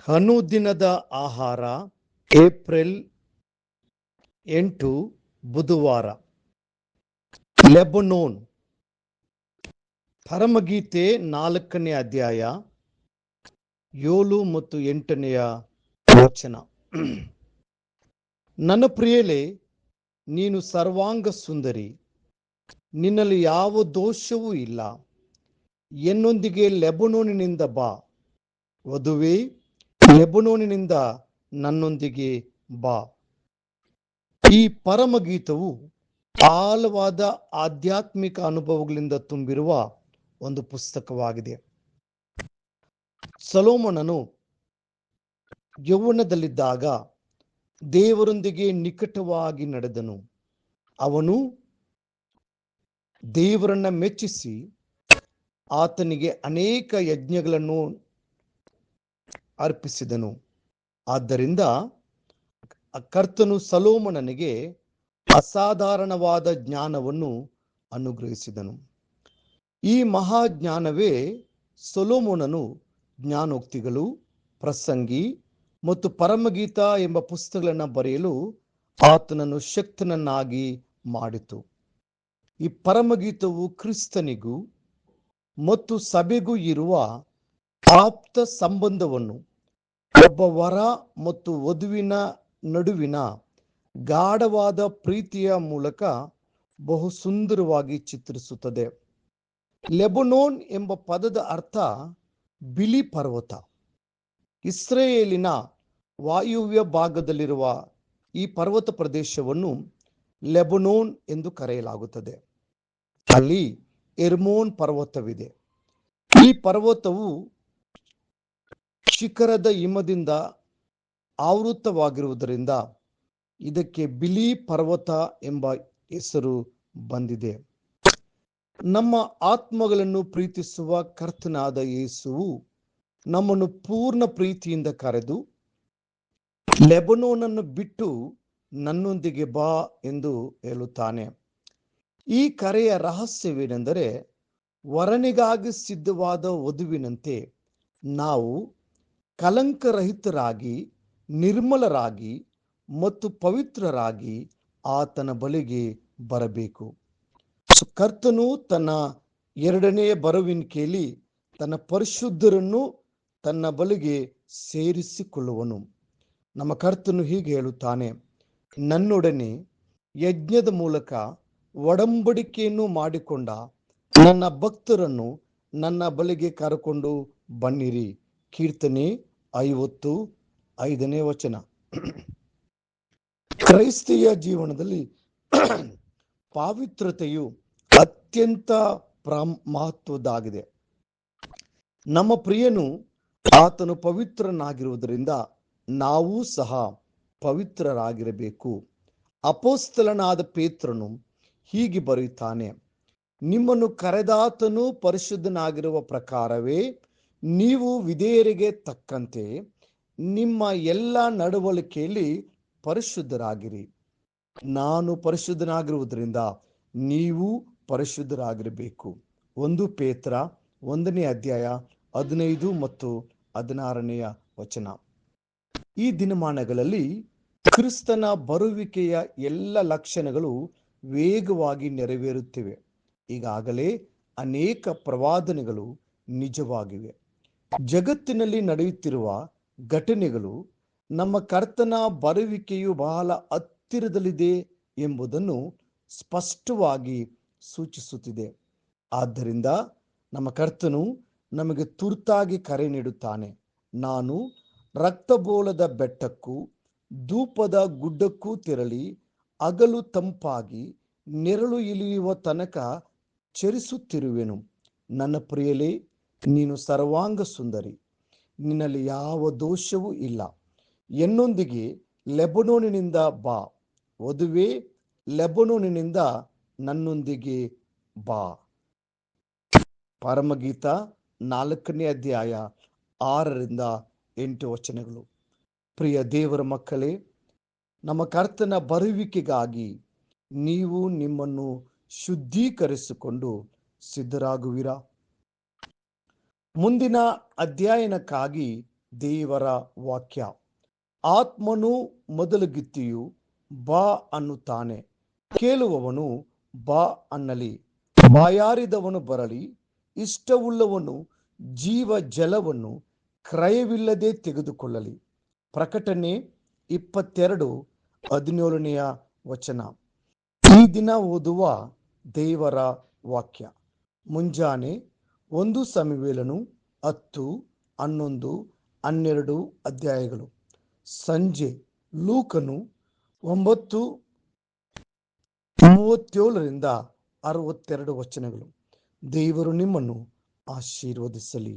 ಅನುದಿನದ ಆಹಾರ ಏಪ್ರಿಲ್ 8 ಬುಧವಾರ. ಲೆಬನೋನ್ ಪರಮಗೀತೆ 4ನೇ ಅಧ್ಯಾಯ 7 ಮತ್ತು 8ನೇ ವಚನ. ನನ್ನ ಪ್ರಿಯಲೇ, ನೀನು ಸರ್ವಾಂಗ ಸುಂದರಿ, ನಿನ್ನಲ್ಲಿ ಯಾವ ದೋಷವೂ ಇಲ್ಲ. ಎನ್ನೊಂದಿಗೆ ಲೆಬನೋನಿನಿಂದ ಬಾ, ವಧುವೇ, ಲೆಬನೋನಿನಿಂದ ನನ್ನೊಂದಿಗೆ ಬಾ. ಈ ಪರಮಗೀತವು ಆಳವಾದ ಆಧ್ಯಾತ್ಮಿಕ ಅನುಭವಗಳಿಂದ ತುಂಬಿರುವ ಒಂದು ಪುಸ್ತಕವಾಗಿದೆ. ಸೊಲೊಮೋನನು ಯೌವನದಲ್ಲಿದ್ದಾಗ ದೇವರೊಂದಿಗೆ ನಿಕಟವಾಗಿ ನಡೆದನು. ಅವನು ದೇವರನ್ನ ಮೆಚ್ಚಿಸಿ ಆತನಿಗೆ ಅನೇಕ ಯಜ್ಞಗಳನ್ನು ಅರ್ಪಿಸಿದನು. ಆದ್ದರಿಂದ ಕರ್ತನು ಸೊಲೊಮೋನನಿಗೆ ಅಸಾಧಾರಣವಾದ ಜ್ಞಾನವನ್ನು ಅನುಗ್ರಹಿಸಿದನು. ಈ ಮಹಾಜ್ಞಾನವೇ ಸೊಲೊಮೋನನು ಜ್ಞಾನೋಕ್ತಿಗಳು, ಪ್ರಸಂಗಿ ಮತ್ತು ಪರಮಗೀತ ಎಂಬ ಪುಸ್ತಕಗಳನ್ನು ಬರೆಯಲು ಆತನನ್ನು ಶಕ್ತನನ್ನಾಗಿ ಮಾಡಿತು. ಈ ಪರಮಗೀತವು ಕ್ರಿಸ್ತನಿಗೂ ಮತ್ತು ಸಭೆಗೂ ಇರುವ ಆಪ್ತ ಸಂಬಂಧವನ್ನು, ಒಬ್ಬ ವರ ಮತ್ತು ವಧುವಿನ ನಡುವಿನ ಗಾಢವಾದ ಪ್ರೀತಿಯ ಮೂಲಕ ಬಹು ಸುಂದರವಾಗಿ ಚಿತ್ರಿಸುತ್ತದೆ. ಲೆಬನೋನ್ ಎಂಬ ಪದದ ಅರ್ಥ ಬಿಳಿ ಪರ್ವತ. ಇಸ್ರೇಲಿನ ವಾಯುವ್ಯ ಭಾಗದಲ್ಲಿರುವ ಈ ಪರ್ವತ ಪ್ರದೇಶವನ್ನು ಲೆಬನೋನ್ ಎಂದು ಕರೆಯಲಾಗುತ್ತದೆ. ಅಲ್ಲಿ ಹೆರ್ಮೋನ್ ಪರ್ವತವಿದೆ. ಈ ಪರ್ವತವು ಶಿಖರದ ಹಿಮದಿಂದ ಆವೃತವಾಗಿರುವುದರಿಂದ ಇದಕ್ಕೆ ಬಿಳಿ ಪರ್ವತ ಎಂಬ ಹೆಸರು ಬಂದಿದೆ. ನಮ್ಮ ಆತ್ಮಗಳನ್ನು ಪ್ರೀತಿಸುವ ಕರ್ತನಾದ ಯೇಸುವು ನಮ್ಮನ್ನು ಪೂರ್ಣ ಪ್ರೀತಿಯಿಂದ ಕರೆದು ಲೆಬನೋನನ್ನು ಬಿಟ್ಟು ನನ್ನೊಂದಿಗೆ ಬಾ ಎಂದು ಹೇಳುತ್ತಾನೆ. ಈ ಕರೆಯ ರಹಸ್ಯವೇನೆಂದರೆ, ವರನಿಗಾಗಿ ಸಿದ್ಧವಾದ ವಧುವಿನಂತೆ ನಾವು ಕಲಂಕರಹಿತರಾಗಿ, ನಿರ್ಮಲರಾಗಿ ಮತ್ತು ಪವಿತ್ರರಾಗಿ ಆತನ ಬಳಿಗೆ ಬರಬೇಕು. ಕರ್ತನು ತನ್ನ ಎರಡನೆಯ ಬರುವಿಕೆಯಲ್ಲಿ ತನ್ನ ಪರಿಶುದ್ಧರನ್ನು ತನ್ನ ಬಳಿಗೆ ಸೇರಿಸಿಕೊಳ್ಳುವನು. ನಮ್ಮ ಕರ್ತನು ಹೀಗೆ ಹೇಳುತ್ತಾನೆ, ನನ್ನೊಡನೆ ಯಜ್ಞದ ಮೂಲಕ ಒಡಂಬಡಿಕೆಯನ್ನು ಮಾಡಿಕೊಂಡ ನನ್ನ ಭಕ್ತರನ್ನು ನನ್ನ ಬಳಿಗೆ ಕರೆಕೊಂಡು ಬನ್ನಿರಿ. ಕೀರ್ತನೆ 55ನೇ ವಚನ. ಕ್ರೈಸ್ತಿಯ ಜೀವನದಲ್ಲಿ ಪಾವಿತ್ರತೆಯು ಅತ್ಯಂತ ಮಹತ್ವದ್ದಾಗಿದೆ. ನಮ್ಮ ಪ್ರಿಯನು ಆತನು ಪವಿತ್ರನಾಗಿರುವುದರಿಂದ ನಾವು ಸಹ ಪವಿತ್ರರಾಗಿರಬೇಕು. ಅಪೊಸ್ತಲನಾದ ಪೇತ್ರನು ಹೀಗೆ ಬರೆಯುತ್ತಾನೆ, ನಿಮ್ಮನ್ನು ಕರೆದಾತನು ಪರಿಶುದ್ಧನಾಗಿರುವ ಪ್ರಕಾರವೇ ನೀವು ವಿಧೇಯರಿಗೆ ತಕ್ಕಂತೆ ನಿಮ್ಮ ಎಲ್ಲ ನಡವಳಿಕೆಯಲ್ಲಿ ಪರಿಶುದ್ಧರಾಗಿರಿ. ನಾನು ಪರಿಶುದ್ಧನಾಗಿರುವುದರಿಂದ ನೀವು ಪರಿಶುದ್ಧರಾಗಿರಬೇಕು. 1 ಪೇತ್ರ 1ನೇ ಅಧ್ಯಾಯ 15 ಮತ್ತು 16ನೇ ವಚನ. ಈ ದಿನಮಾನಗಳಲ್ಲಿ ಕ್ರಿಸ್ತನ ಬರುವಿಕೆಯ ಎಲ್ಲ ಲಕ್ಷಣಗಳು ವೇಗವಾಗಿ ನೆರವೇರುತ್ತಿವೆ. ಈಗಾಗಲೇ ಅನೇಕ ಪ್ರವಾದನೆಗಳು ನಿಜವಾಗಿವೆ. ಜಗತ್ತಿನಲ್ಲಿ ನಡೆಯುತ್ತಿರುವ ಘಟನೆಗಳು ನಮ್ಮ ಕರ್ತನ ಬರುವಿಕೆಯು ಬಹಳ ಹತ್ತಿರದಲ್ಲಿದೆ ಎಂಬುದನ್ನು ಸ್ಪಷ್ಟವಾಗಿ ಸೂಚಿಸುತ್ತಿದೆ. ಆದ್ದರಿಂದ ನಮ್ಮ ಕರ್ತನು ನಮಗೆ ತುರ್ತಾಗಿ ಕರೆ ನೀಡುತ್ತಾನೆ. ನಾನು ರಕ್ತಬೋಳದ ಬೆಟ್ಟಕ್ಕೂ ಧೂಪದ ಗುಡ್ಡಕ್ಕೂ ತೆರಳಿ ಹಗಲು ತಂಪಾಗಿ ನೆರಳು ಇಳಿಯುವ ತನಕ ಚರಿಸುತ್ತಿರುವೆನು. ನನ್ನ ಪ್ರಿಯಲೇ, ನೀನು ಸರ್ವಾಂಗ ಸುಂದರಿ, ನಿನ್ನಲ್ಲಿ ಯಾವ ದೋಷವೂ ಇಲ್ಲ. ಎನ್ನೊಂದಿಗೆ ಲೆಬನೋನಿನಿಂದ ಬಾ, ವಧುವೇ, ಲೆಬನೋನಿನಿಂದ ನನ್ನೊಂದಿಗೆ ಬಾ. ಪರಮಗೀತ 4ನೇ ಅಧ್ಯಾಯ 6ರಿಂದ 8 ವಚನಗಳು. ಪ್ರಿಯ ದೇವರ ಮಕ್ಕಳೇ, ನಮ್ಮ ಕರ್ತನ ಬರುವಿಕೆಗಾಗಿ ನೀವು ನಿಮ್ಮನ್ನು ಶುದ್ಧೀಕರಿಸಿಕೊಂಡು ಸಿದ್ಧರಾಗುವಿರಾ? ಮುಂದಿನ ಅಧ್ಯಯನಕ್ಕಾಗಿ ದೇವರ ವಾಕ್ಯ. ಆತ್ಮನು ಮೊದಲುಗಿತ್ತಿಯು ಬಾ ಅನ್ನುತ್ತಾನೆ, ಕೇಳುವವನು ಬಾ ಅನ್ನಲಿ. ಬಾಯಾರಿದವನು ಬರಲಿ, ಇಷ್ಟವುಳ್ಳವನು ಜೀವ ಜಲವನ್ನು ಕ್ರಯವಿಲ್ಲದೆ ತೆಗೆದುಕೊಳ್ಳಲಿ. ಪ್ರಕಟಣೆ 22:17 ವಚನ. ಈ ದಿನ ಓದುವ ದೇವರ ವಾಕ್ಯ. ಮುಂಜಾನೆ 1 ಸಮುವೇಲನು 10, 11, 12 ಅಧ್ಯಾಯಗಳು. ಸಂಜೆ ಲೂಕನು 9:37-62 ವಚನಗಳು. ದೇವರು ನಿಮ್ಮನ್ನು ಆಶೀರ್ವದಿಸಲಿ.